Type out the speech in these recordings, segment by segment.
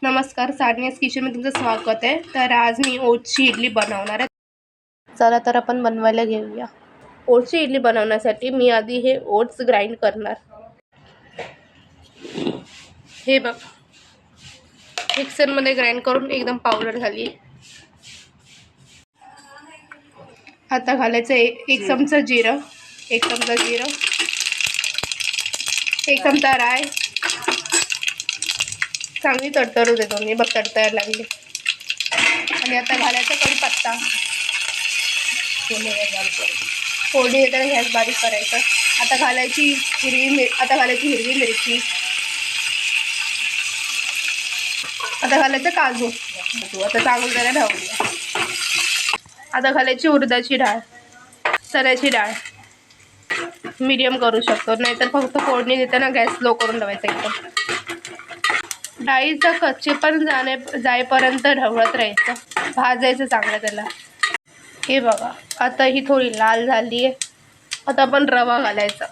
नमस्कार, सानियाज किचनमध्ये तुमचं स्वागत आहे। तर आज मी ओट्सची इडली बनवणार आहे। चला तर आपण बनवायला घेऊया। ओट्सची इडली बनवण्यासाठी मी आधी हे ओट्स ग्राइंड करणार। हे बघ, मिक्सरमध्ये ग्राइंड करून एकदम पावडर झाली। आता घालायचं एक चमचा जिरं, एक चमचा जिरं, एक चमचा राय। चांगली तडतडू देतो मी, बघ तडतडायला लागली। आणि आता घालायचा कढीपत्ता, फोडणी देताना गॅस बारीक करायचा। आता घालायची हिरवी मिरची, आता घालायचं काजू। आता चांगलं त्याला ढवळूया। आता घालायची उडदाची डाळ, चण्याची डाळ मीडियम करू शकतो, नाहीतर फक्त फोडणी देताना गॅस स्लो करून ठेवायचा एकदम। डाळीचं कच्चेपण जाईपर्यंत ढवळत राहायचं, भाजायचं चांगलं त्याला। हे बघा, आता ही थोडी लाल झाली आहे। आता आपण रवा घालायचा,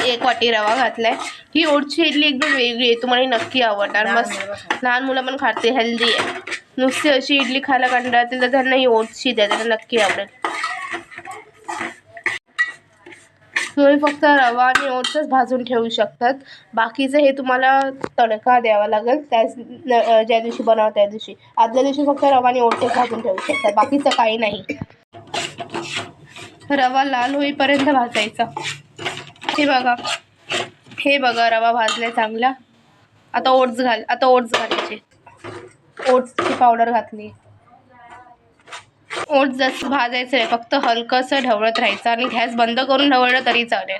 एक वाटी रवा घातलाय। ही ओट्सची इडली एकदम वेगळी आहे, तुम्हाला नक्की आवडणार। मस्त लहान मुलं पण खाते, हेल्दी आहे। नुसती अशी इडली खायला कंटाळतील तर त्यांना ही ओट्सची द्या, त्यांना नक्की आवडेल। तुम्ही फक्त रवा आणि ओट्सच भाजून ठेवू शकतात, बाकीचं हे तुम्हाला तडका द्यावा लागेल। ज्या दिवशी बनवा त्या दिवशी, आदल्या दिवशी फक्त रवा आणि ओट्सच भाजून ठेवू शकतात, बाकीचं काही नाही। रवा लाल होईपर्यंत भाजायचा। हे बघा रवा भाजलाय चांगला। आता ओट्स घालायचे। ओट्सची पावडर घातली। ओट्स जसं भाजायचं आहे, फक्त हलकंसं ढवळत राहायचं आणि गॅस बंद करून ढवळलं तरी चालेल।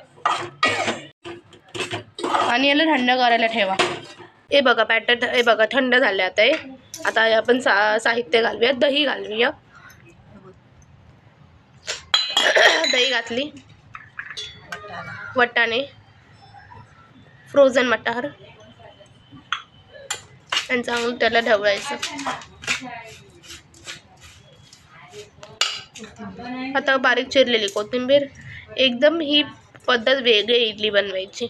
आणि याला थंड करायला ठेवा। हे बघा बॅटर, हे बघा थंड झाले आता हे। आता आपण साहित्य घालूया, दही घालूया। दही घातली, वाटाणे, फ्रोझन मटार, आणि चांगलं त्याला ढवळायचं। आता बारीक चिरलेली कोथिंबीर। एकदम ही पद्धत वेगळी इडली बनवायची,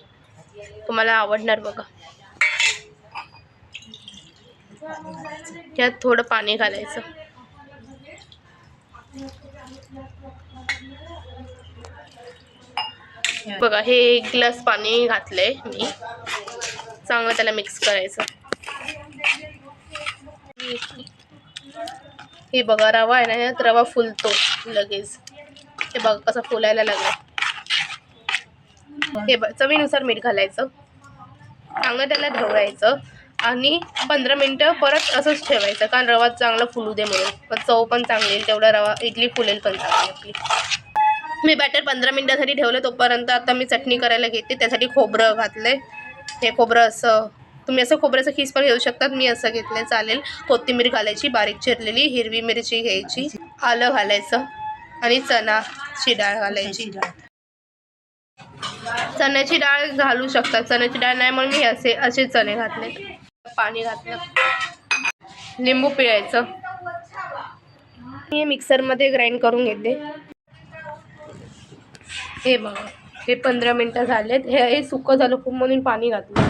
तुम्हाला आवडणार बघा। त्यात थोडं पाणी घालायचं। बघा, हे 1 ग्लास पाणी घातलंय मी, चांगलं त्याला मिक्स करायचं। हे बघा रवा आहे ना, यात रवा फुलतो लगेच। हे बघा कसं फुलायला लागलं। हे बघ, चवीनुसार मीठ घालायचं, चांगलं त्याला ढवळायचं आणि 15 मिनिटं परत असंच ठेवायचं, कारण रवा चांगला फुलू दे म्हणून, पण चव पण चांगली येईल, तेवढा रवा इडली फुलेल पण चांगली आपली। मी बॅटर 15 मिनिटासाठी ठेवलं, तोपर्यंत आता मी चटणी करायला घेते। त्यासाठी खोबरं घातलंय। हे खोबरं असं, तुम्ही असं खोबऱ्याचं खीस पण घेऊ शकतात, मी असं घेतलंय चालेल। कोथिंबीर घालायची बारीक चिरलेली, हिरवी मिरची घ्यायची, आलं घालायचं आणि चण्याची डाळ घालायची। चण्याची डाळ घालू शकतात, चण्याची डाळ नाही म्हणून मी असे चणे घातले। पाणी घातलं, लिंबू पिळायचं। मी मिक्सरमध्ये ग्राइंड करून घेते। हे बघा, हे 15 मिनिटं झालेत। हे सुकं झालं खूप म्हणून पाणी घातलं।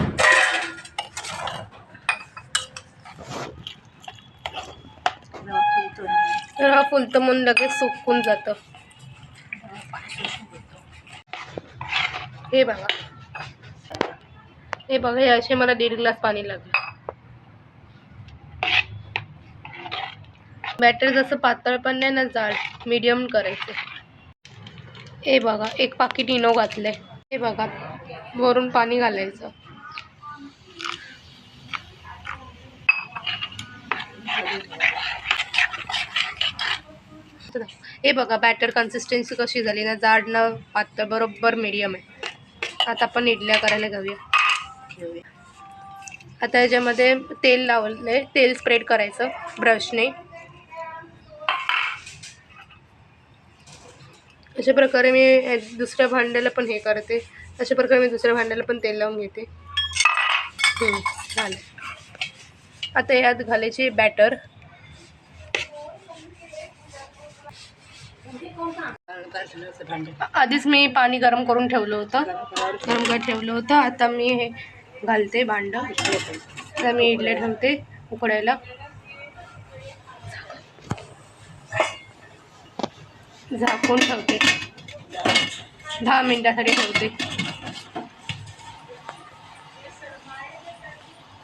रवा फुलतं म्हणून लगेच सुकून जातं। हे बघा, हे असे मला 1.5 ग्लास पाणी लागलं। बॅटर जसं पातळ पण नाही ना जाड, मीडियम करायचं। हे बघा, 1 पाकिट इनो घातलंय। हे बघा, वरून पाणी घालायचं। हे बघा बॅटर कन्सिस्टन्सी कशी झाली ना, जाड न पातळ, बरोबर मीडियम आहे। आता आपण इडल्या करायला घेऊया। आता याच्यामध्ये तेल लावलंय, तेल स्प्रेड करायचं ब्रशने। अशा प्रकारे मी दुसऱ्या भांड्याला पण हे करते, अशा प्रकारे मी दुसऱ्या भांड्याला पण तेल लावून घेते। झालं। आता यात घालायची बॅटर। आधीच मी पाणी गरम करून ठेवलं होतं, आता मी हे घालते भांडं. आता मी इडल्या ठेवते उकडायला. झाकून ठेवते, 10 मिनिटासाठी ठेवते.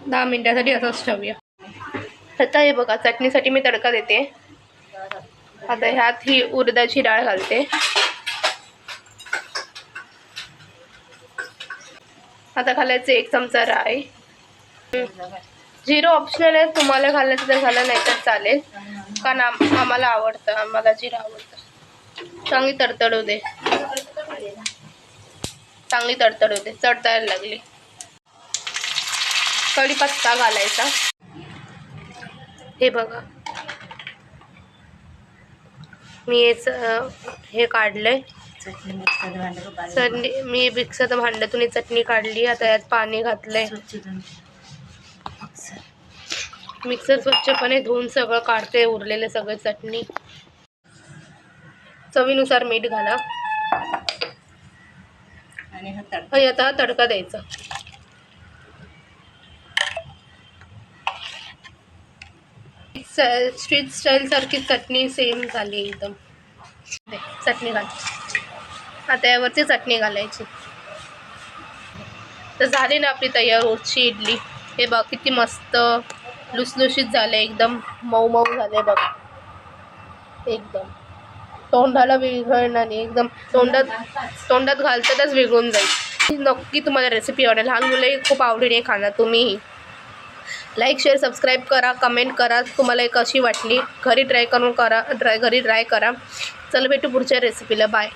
10 मिनिटासाठी असंच ठेवूया. आता हे बघा, चटणीसाठी मी तडका देते. आता ह्यात ही उडदाची डाळ घालते. आता घालायचे 1 चमचा राई. जिरं ऑप्शनल आहे, तुम्हाला घालायचं तर घाला, नाही तर चालेल, कारण आम्हाला आवडतं, आम्हाला जिरं आवडतं. चांगली तडतडू दे, चढतायला लागली. कढीपत्ता घालायचा. हे बघा, मी हे काढलंय चटणी, मी मिक्सरच्या भांड्यातून ही चटणी काढली. आता यात पाणी घातलंय. मिक्सर स्वच्छपणे धुवून सगळं काढते, उरलेले सगळे चटणी. चवीनुसार मीठ घाला आणि आता तडका द्यायचा. स्ट्रीट स्टाईल सारखी चटणी सेम झाली एकदम. चटणी घाल. आता यावरती चटणी घालायची. तर झाली ना आपली तयार रोजची इडली. हे बघ किती मस्त लुसलुशीत झाले, एकदम मऊ मऊ झाले बघ. एकदम तोंडाला विरघळणार नाही, एकदम तोंडात घालतातच विरघळून जाईल. नक्की तुम्हाला रेसिपी आवडेल. लहान मुलंही खूप आवडीने खाणार. तुम्हीही लाईक, शेअर, सबस्क्राईब करा, कमेंट करा तुम्हाला एक कशी वाटली. घरी ट्राय करा. चला भेटू पुढच्या रेसिपीला. बाय.